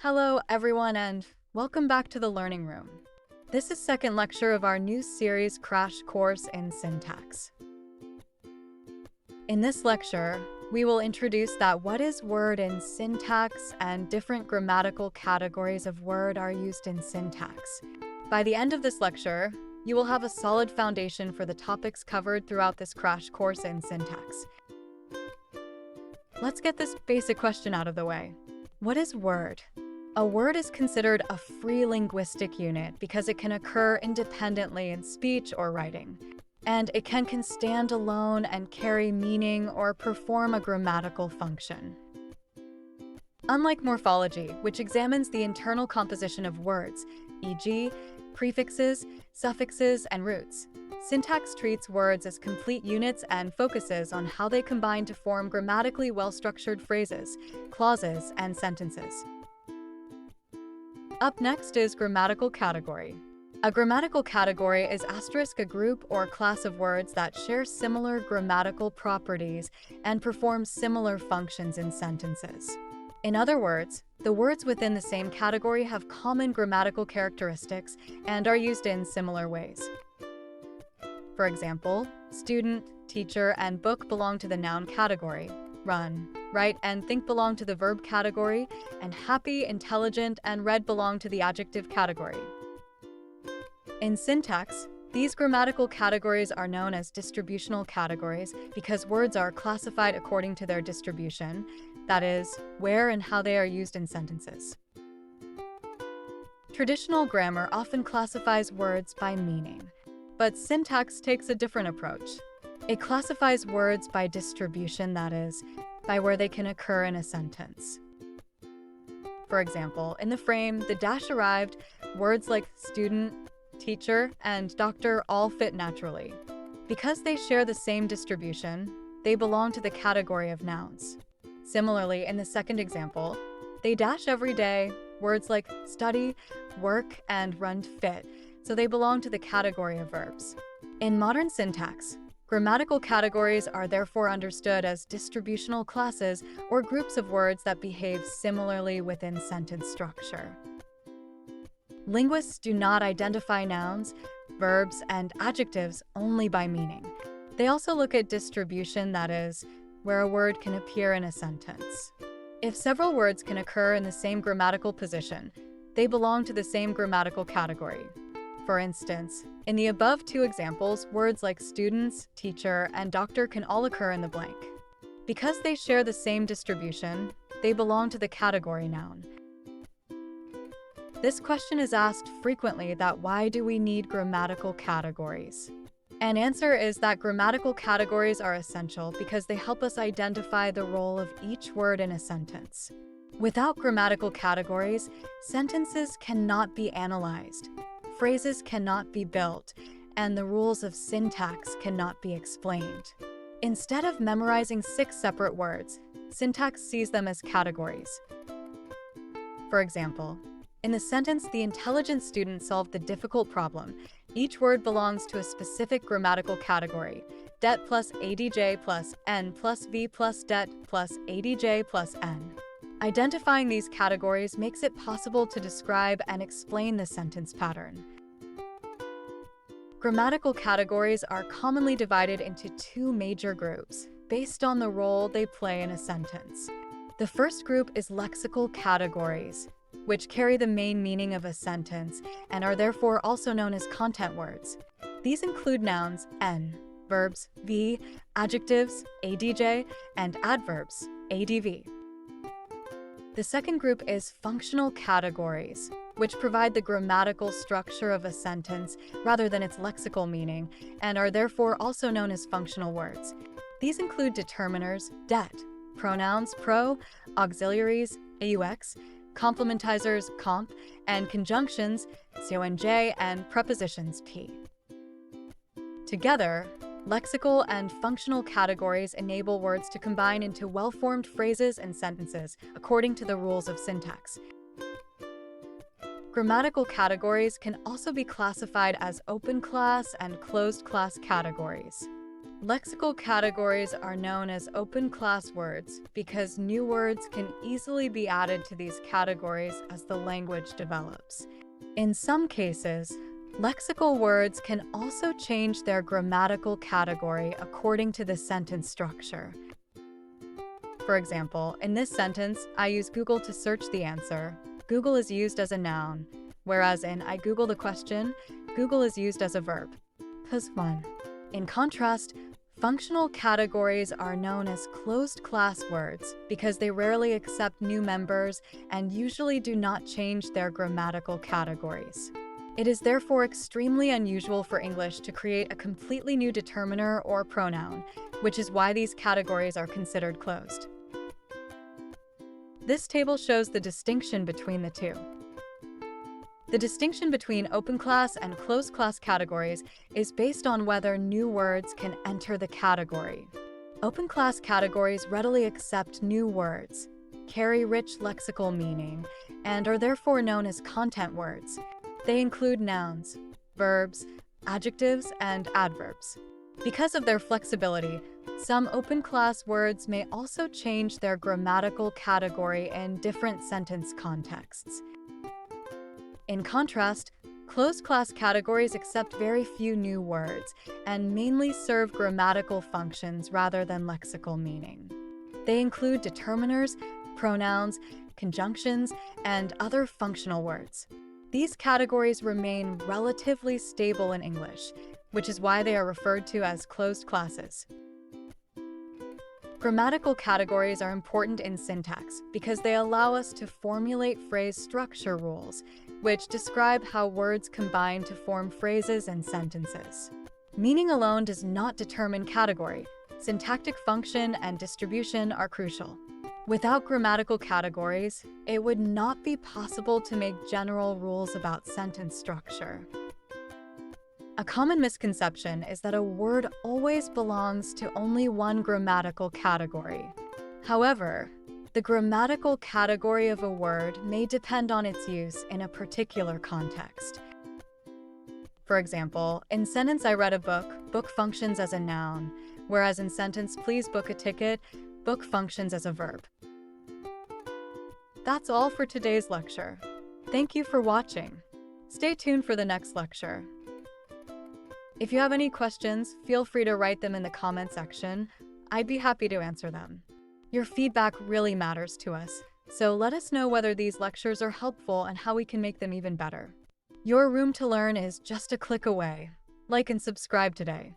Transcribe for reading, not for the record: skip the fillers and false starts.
Hello, everyone, and welcome back to the Learning Room. This is second lecture of our new series Crash Course in Syntax. In this lecture, we will introduce what is word in syntax and different grammatical categories of word are used in syntax. By the end of this lecture, you will have a solid foundation for the topics covered throughout this crash course in syntax. Let's get this basic question out of the way. What is word? A word is considered a free linguistic unit because it can occur independently in speech or writing, and it can stand alone and carry meaning or perform a grammatical function. Unlike morphology, which examines the internal composition of words, e.g., prefixes, suffixes, and roots, syntax treats words as complete units and focuses on how they combine to form grammatically well-structured phrases, clauses, and sentences. Up next is grammatical category. A grammatical category is a group or class of words that share similar grammatical properties and perform similar functions in sentences. In other words, the words within the same category have common grammatical characteristics and are used in similar ways. For example, student, teacher, and book belong to the noun category. Run, write, and think belong to the verb category, and happy, intelligent, and read belong to the adjective category. In syntax, these grammatical categories are known as distributional categories because words are classified according to their distribution, that is, where and how they are used in sentences. Traditional grammar often classifies words by meaning, but syntax takes a different approach. It classifies words by distribution, that is, by where they can occur in a sentence. For example, in the frame, the dash arrived, words like student, teacher, and doctor all fit naturally. Because they share the same distribution, they belong to the category of nouns. Similarly, in the second example, they dash every day, words like study, work, and run fit, so they belong to the category of verbs. In modern syntax, grammatical categories are therefore understood as distributional classes or groups of words that behave similarly within sentence structure. Linguists do not identify nouns, verbs, and adjectives only by meaning. They also look at distribution, that is, where a word can appear in a sentence. If several words can occur in the same grammatical position, they belong to the same grammatical category. For instance, in the above two examples, words like students, teacher, and doctor can all occur in the blank. Because they share the same distribution, they belong to the category noun. This question is asked frequently why do we need grammatical categories? An answer is that grammatical categories are essential because they help us identify the role of each word in a sentence. Without grammatical categories, sentences cannot be analyzed. Phrases cannot be built, and the rules of syntax cannot be explained. Instead of memorizing 6 separate words, syntax sees them as categories. For example, in the sentence, the intelligent student solved the difficult problem, each word belongs to a specific grammatical category: det plus adj plus n plus v plus det plus adj plus n. Identifying these categories makes it possible to describe and explain the sentence pattern. Grammatical categories are commonly divided into 2 major groups, based on the role they play in a sentence. The first group is lexical categories, which carry the main meaning of a sentence and are therefore also known as content words. These include nouns, n, verbs, v, adjectives, adj, and adverbs, adv. The second group is functional categories, which provide the grammatical structure of a sentence rather than its lexical meaning, and are therefore also known as functional words. These include determiners, det, pronouns, pro, auxiliaries, aux, complementizers, comp, and conjunctions, conj, and prepositions, p. Together, lexical and functional categories enable words to combine into well-formed phrases and sentences according to the rules of syntax. Grammatical categories can also be classified as open class and closed class categories. Lexical categories are known as open class words because new words can easily be added to these categories as the language develops. In some cases, lexical words can also change their grammatical category according to the sentence structure. For example, in this sentence, I use Google to search the answer. Google is used as a noun, whereas in I Google the question, Google is used as a verb. +1. In contrast, functional categories are known as closed-class words because they rarely accept new members and usually do not change their grammatical categories. It is therefore extremely unusual for English to create a completely new determiner or pronoun, which is why these categories are considered closed. This table shows the distinction between the two. The distinction between open class and closed class categories is based on whether new words can enter the category. Open class categories readily accept new words, carry rich lexical meaning, and are therefore known as content words. They include nouns, verbs, adjectives, and adverbs. Because of their flexibility, some open class words may also change their grammatical category in different sentence contexts. In contrast, closed-class categories accept very few new words and mainly serve grammatical functions rather than lexical meaning. They include determiners, pronouns, conjunctions, and other functional words. These categories remain relatively stable in English, which is why they are referred to as closed classes. Grammatical categories are important in syntax because they allow us to formulate phrase structure rules, which describe how words combine to form phrases and sentences. Meaning alone does not determine category. Syntactic function and distribution are crucial. Without grammatical categories, it would not be possible to make general rules about sentence structure. A common misconception is that a word always belongs to only one grammatical category. However, the grammatical category of a word may depend on its use in a particular context. For example, in sentence I read a book, book functions as a noun, whereas in sentence please book a ticket, book functions as a verb. That's all for today's lecture. Thank you for watching. Stay tuned for the next lecture. If you have any questions, feel free to write them in the comment section. I'd be happy to answer them. Your feedback really matters to us, so let us know whether these lectures are helpful and how we can make them even better. Your room to learn is just a click away. Like and subscribe today.